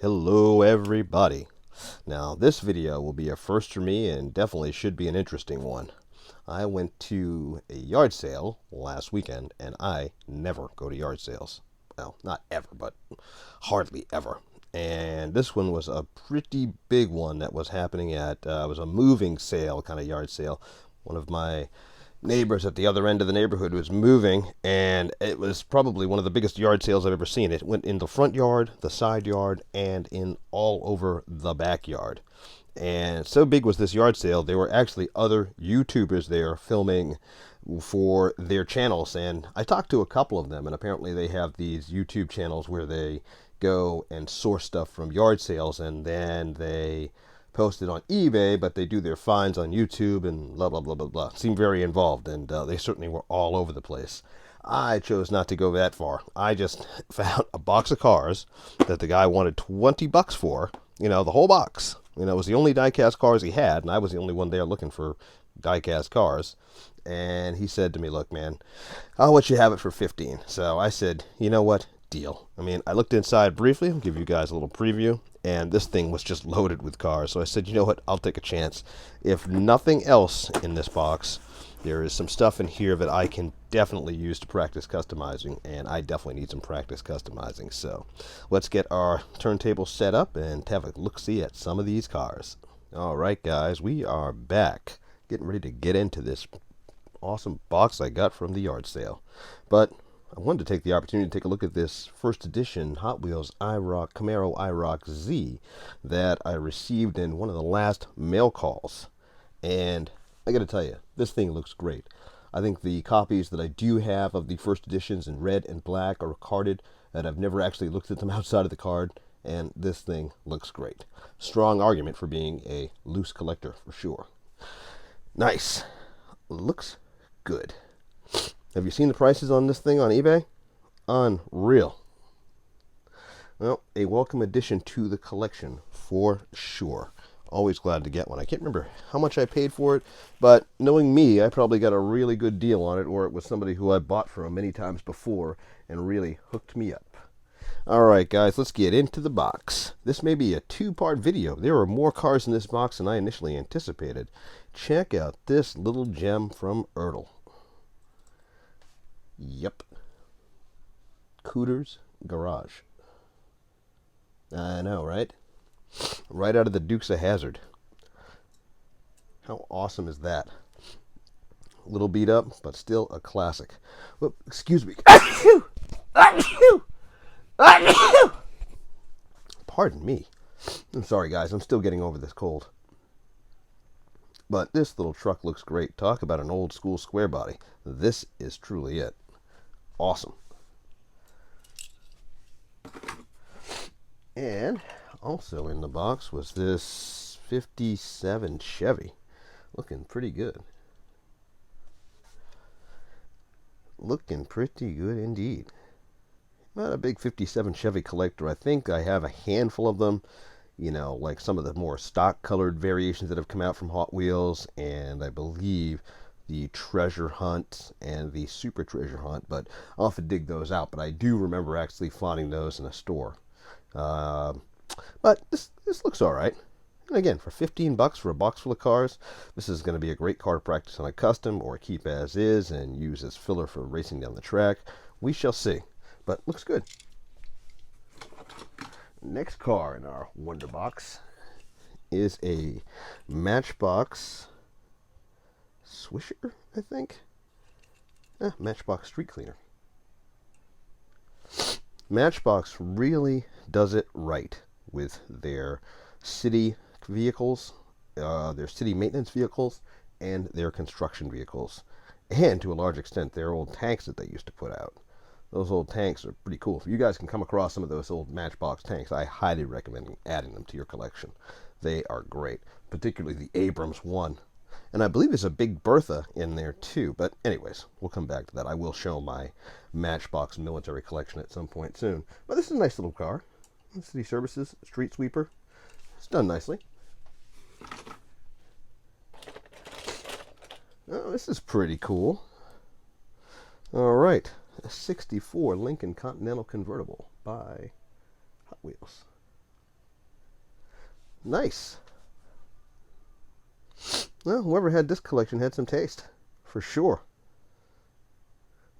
Hello everybody. Now this video will be a first for me and definitely should be an interesting one. I went to a yard sale last weekend and I never go to yard sales. Well, not ever, but hardly ever. And this one was a pretty big one that was happening at, it was a moving sale kind of yard sale. One of my neighbors at the other end of the neighborhood was moving, and it was probably one of the biggest yard sales I've ever seen. It went in the front yard, the side yard, and in all over the backyard. And so big was this yard sale, there were actually other YouTubers there filming for their channels. And I talked to a couple of them, and apparently they have these YouTube channels where they go and source stuff from yard sales, and then they post it on eBay, but they do their finds on YouTube and blah, blah, blah, blah, blah. Seem very involved, and they certainly were all over the place. I chose not to go that far. I just found a box of cars that the guy wanted $20 for, the whole box. It was the only diecast cars he had, and I was the only one there looking for diecast cars. And he said to me, "Look, man, I'll let you have it for 15." So I said, "You know what? Deal." I looked inside briefly. I'll give you guys a little preview. And this thing was just loaded with cars. So I said, "You know what? I'll take a chance. If nothing else in this box, there is some stuff in here that I can definitely use to practice customizing, and I definitely need some practice customizing." So let's get our turntable set up and have a look-see at some of these cars. All right, guys, we are back, getting ready to get into this awesome box I got from the yard sale. But I wanted to take the opportunity to take a look at this first edition Hot Wheels Iroc Camaro Iroc Z that I received in one of the last mail calls. And I got to tell you, this thing looks great. I think the copies that I do have of the first editions in red and black are carded, and I've never actually looked at them outside of the card, and this thing looks great. Strong argument for being a loose collector for sure. Nice. Looks good. Have you seen the prices on this thing on eBay? Unreal. Well, a welcome addition to the collection for sure. Always glad to get one. I can't remember how much I paid for it, but knowing me, I probably got a really good deal on it, or it was somebody who I bought from many times before and really hooked me up. Alright guys, let's get into the box. This may be a two-part video. There are more cars in this box than I initially anticipated. Check out this little gem from Ertl. Yep. Cooter's Garage. I know, right? Right out of the Dukes of Hazzard. How awesome is that? A little beat up, but still a classic. Whoop, excuse me. Pardon me. I'm sorry, guys. I'm still getting over this cold. But this little truck looks great. Talk about an old school square body. This is truly it. Awesome. And also in the box was this 57 Chevy. Looking pretty good. Looking pretty good indeed. Not a big 57 Chevy collector. I think I have a handful of them. Like some of the more stock colored variations that have come out from Hot Wheels, and I believe the Treasure Hunt and the Super Treasure Hunt, but I'll have to dig those out. But I do remember actually finding those in a store. But this looks all right. And again, for 15 bucks for a box full of cars, this is going to be a great car to practice on a custom or keep as is and use as filler for racing down the track. We shall see. But looks good. Next car in our Wonder Box is a Matchbox Swisher, I think. Matchbox Street Cleaner. Matchbox really does it right with their city vehicles, their city maintenance vehicles, and their construction vehicles. And to a large extent, their old tanks that they used to put out. Those old tanks are pretty cool. If you guys can come across some of those old Matchbox tanks, I highly recommend adding them to your collection. They are great, particularly the Abrams one. And I believe there's a big Bertha in there too. But anyways, we'll come back to that. I will show my Matchbox military collection at some point soon. But this is a nice little car. City Services, street sweeper. It's done nicely. Oh, this is pretty cool. All right. A 64 Lincoln Continental Convertible by Hot Wheels. Nice. Well, whoever had this collection had some taste, for sure.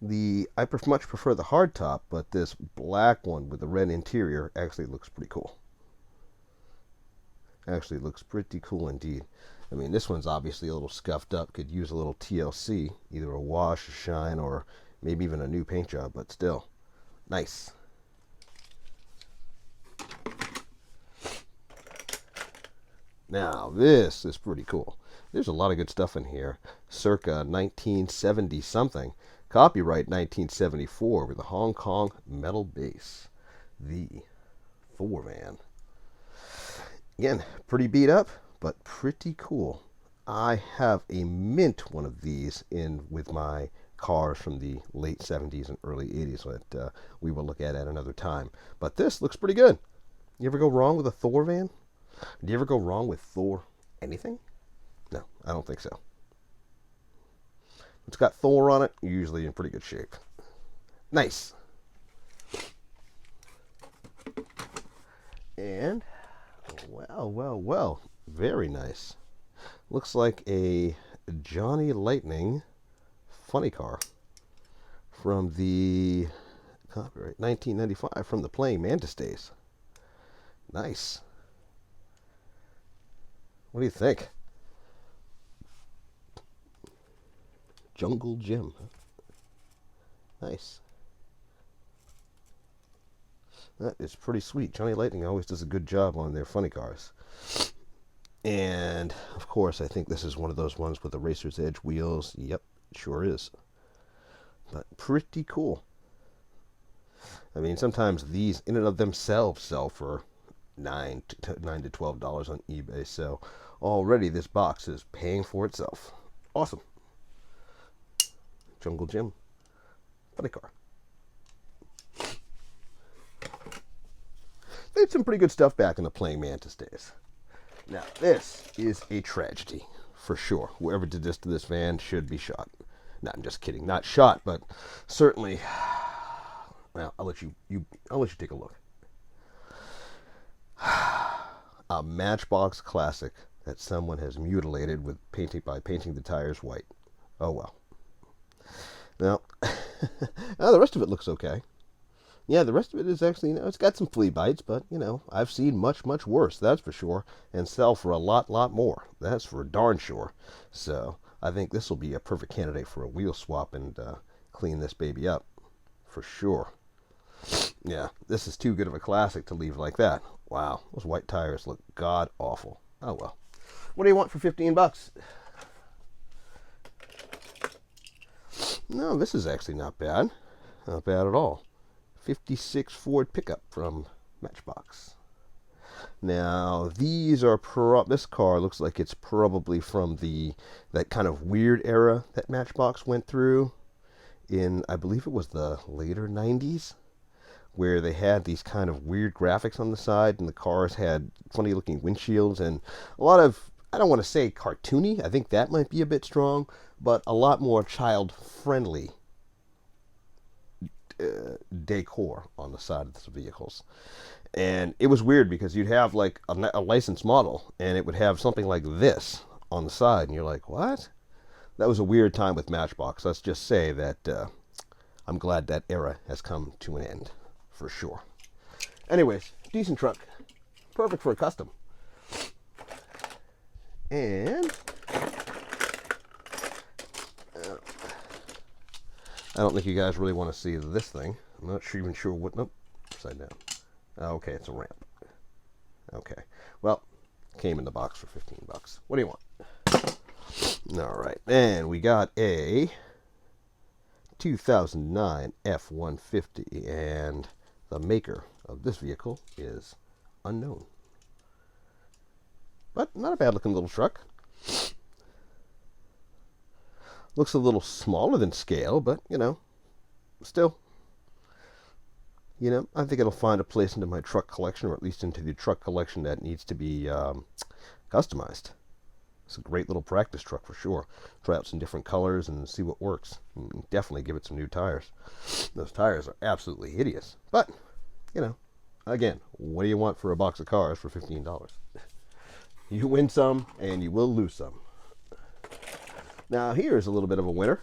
I much prefer the hardtop, but this black one with the red interior actually looks pretty cool. Actually looks pretty cool indeed. I mean, this one's obviously a little scuffed up. Could use a little TLC, either a wash, a shine, or maybe even a new paint job, but still, nice. Now, this is pretty cool. There's a lot of good stuff in here. Circa 1970 something. Copyright 1974 with a Hong Kong metal base. The Thor van. Again, pretty beat up, but pretty cool. I have a mint one of these in with my cars from the late 70s and early 80s that we will look at another time. But this looks pretty good. You ever go wrong with a Thor van? Do you ever go wrong with Thor anything? No, I don't think so. It's got Thor on it, you're usually in pretty good shape. Nice. And, well, very nice. Looks like a Johnny Lightning funny car from the copyright 1995 from the Playing Mantis days. Nice. What do you think? Jungle Jim. Nice. That is pretty sweet. Johnny Lightning always does a good job on their funny cars. And, of course, I think this is one of those ones with the Racer's Edge wheels. Yep, it sure is. But pretty cool. I mean, sometimes these in and of themselves sell for $9 to $12 on eBay. So already this box is paying for itself. Awesome. Jungle Jim. Funny car. They had some pretty good stuff back in the Playing Mantis days. Now, this is a tragedy, for sure. Whoever did this to this van should be shot. No, I'm just kidding. Not shot, but certainly. Well, I'll let you take a look. A Matchbox classic that someone has mutilated with by painting the tires white. Oh well. Now, the rest of it looks okay. Yeah, the rest of it is actually, it's got some flea bites, but, I've seen much, much worse, that's for sure, and sell for a lot more. That's for darn sure. So, I think this will be a perfect candidate for a wheel swap and clean this baby up, for sure. Yeah, this is too good of a classic to leave like that. Wow, those white tires look god-awful. Oh, well. What do you want for 15 bucks? No, this is actually not bad. Not bad at all. 56 Ford pickup from Matchbox. Now, these are this car looks like it's probably from that kind of weird era that Matchbox went through in, I believe it was the later 90s, where they had these kind of weird graphics on the side, and the cars had funny looking windshields and a lot of, I don't want to say cartoony, I think that might be a bit strong, but a lot more child friendly decor on the side of the vehicles. And it was weird because you'd have like a licensed model and it would have something like this on the side, and you're like, what? That was a weird time with Matchbox. Let's just say that I'm glad that era has come to an end, for sure. Anyways, decent truck. Perfect for a custom. And I don't think you guys really want to see this thing. I'm not even sure what. Nope, upside down. Okay, it's a ramp. Okay, well, came in the box for 15 bucks. What do you want? All right, and we got a 2009 F-150, and the maker of this vehicle is unknown. But not a bad looking little truck. Looks a little smaller than scale, but, still. I think it'll find a place into my truck collection, or at least into the truck collection that needs to be customized. It's a great little practice truck for sure. Try out some different colors and see what works. And definitely give it some new tires. Those tires are absolutely hideous. But, again, what do you want for a box of cars for $15? You win some and you will lose some. Now here's a little bit of a winner.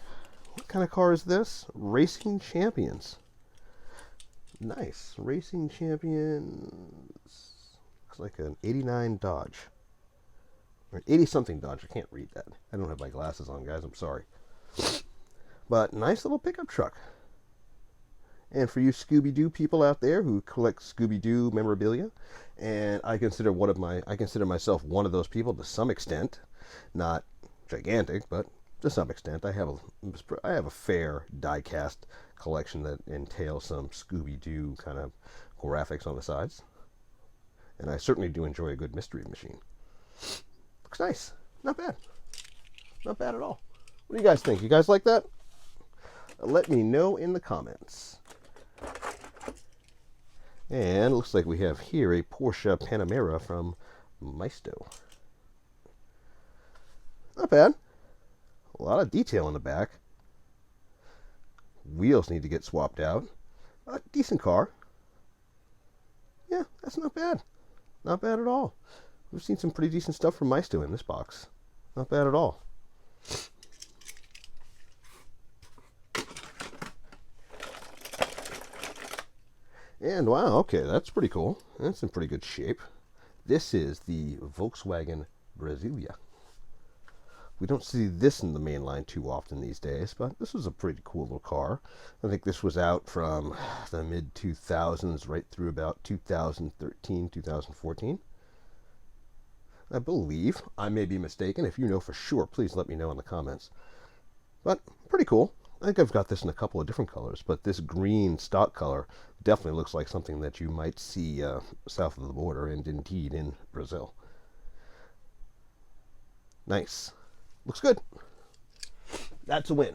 What kind of car is this? Racing Champions. Nice. Racing Champions. Looks like an 89 Dodge. Or 80-something Dodge. I can't read that. I don't have my glasses on, guys. I'm sorry. But nice little pickup truck. And for you Scooby-Doo people out there who collect Scooby-Doo memorabilia, and I consider myself one of those people to some extent. Not gigantic, but to some extent. I have a fair diecast collection that entails some Scooby-Doo kind of graphics on the sides. And I certainly do enjoy a good mystery machine. Looks nice. Not bad. Not bad at all. What do you guys think? You guys like that? Let me know in the comments. And it looks like we have here a Porsche Panamera from Maisto. Not bad. A lot of detail in the back. Wheels need to get swapped out. A decent car. Yeah, that's not bad. Not bad at all. We've seen some pretty decent stuff from Maisto in this box. Not bad at all. And wow, okay, that's pretty cool. That's in pretty good shape. This is the Volkswagen Brasilia. We don't see this in the main line too often these days, but this was a pretty cool little car. I think this was out from the mid-2000s right through about 2013, 2014. I believe. I may be mistaken. If you know for sure, please let me know in the comments. But pretty cool. I think I've got this in a couple of different colors, but this green stock color definitely looks like something that you might see south of the border, and indeed in Brazil. Nice. Looks good. That's a win.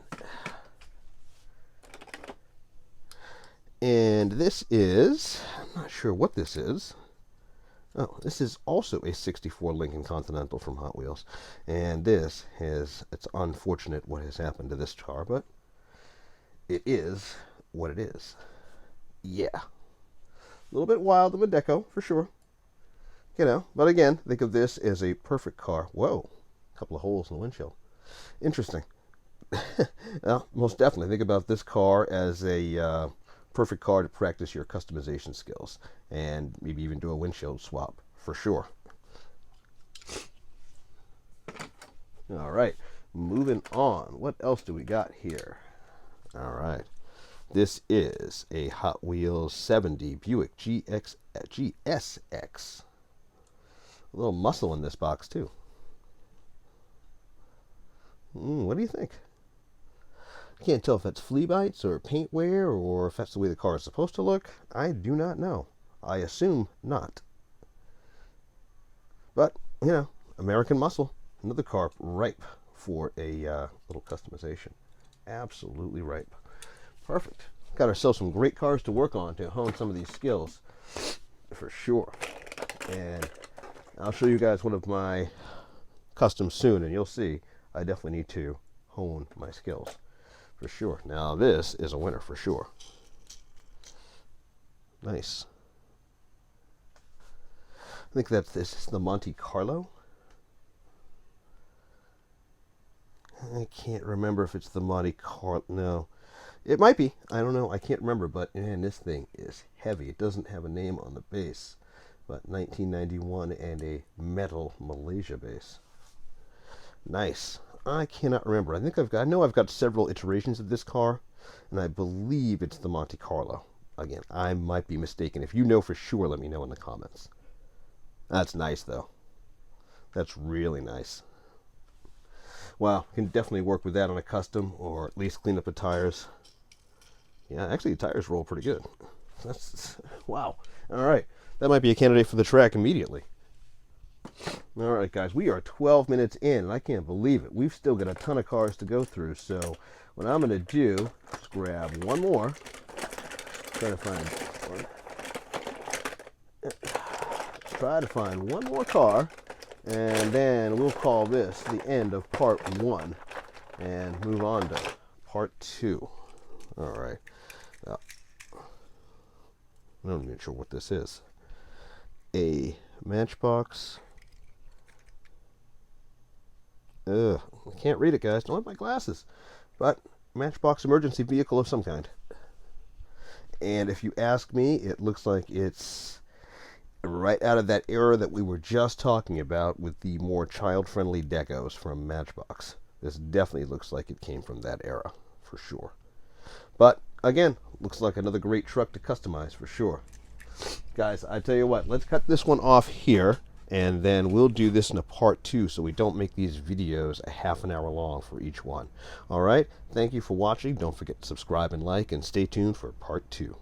And this is, I'm not sure what this is. Oh, this is also a 64 Lincoln Continental from Hot Wheels. And this has, it's unfortunate what has happened to this car, but it is what it is. Yeah. A little bit wild of a deco, for sure. You know, but again, think of this as a perfect car. Whoa. A couple of holes in the windshield. Interesting. Well, most definitely think about this car as a perfect car to practice your customization skills. And maybe even do a windshield swap, for sure. All right. Moving on. What else do we got here? All right. This is a Hot Wheels 70 Buick Gx Gsx. A little muscle in this box, too. What do you think? I can't tell if that's flea bites or paint wear or if that's the way the car is supposed to look. I do not know. I assume not. But, you know, American muscle. Another car ripe for a little customization. Absolutely ripe. Perfect. Got ourselves some great cars to work on to hone some of these skills. For sure. And I'll show you guys one of my customs soon, and you'll see I definitely need to hone my skills. For sure. Now this is a winner for sure. Nice. I think that this is the Monte Carlo. I can't remember if it's the Monte Carlo. No. It might be. I don't know. I can't remember. But man, this thing is heavy. It doesn't have a name on the base. But 1991 and a metal Malaysia base. Nice. I cannot remember. I know I've got several iterations of this car, and I believe it's the Monte Carlo. Again, I might be mistaken. If you know for sure, let me know in the comments. That's nice, though. That's really nice. Wow, can definitely work with that on a custom, or at least clean up the tires. Yeah, actually, the tires roll pretty good. That's wow. All right, that might be a candidate for the track immediately. All right, guys, we are 12 minutes in, and I can't believe it. We've still got a ton of cars to go through, so what I'm going to do is grab one more. Try to find one more car, and then we'll call this the end of part 1 and move on to part 2. All right. Now, I'm not even sure what this is. A Matchbox I can't read it, guys. Don't have my glasses. But Matchbox emergency vehicle of some kind. And if you ask me, it looks like it's right out of that era that we were just talking about with the more child-friendly decos from Matchbox. This definitely looks like it came from that era, for sure. But, again, looks like another great truck to customize, for sure. Guys, I tell you what, let's cut this one off here, and then we'll do this in a part 2 so we don't make these videos a half an hour long for each one. Alright, thank you for watching. Don't forget to subscribe and like, and stay tuned for part 2.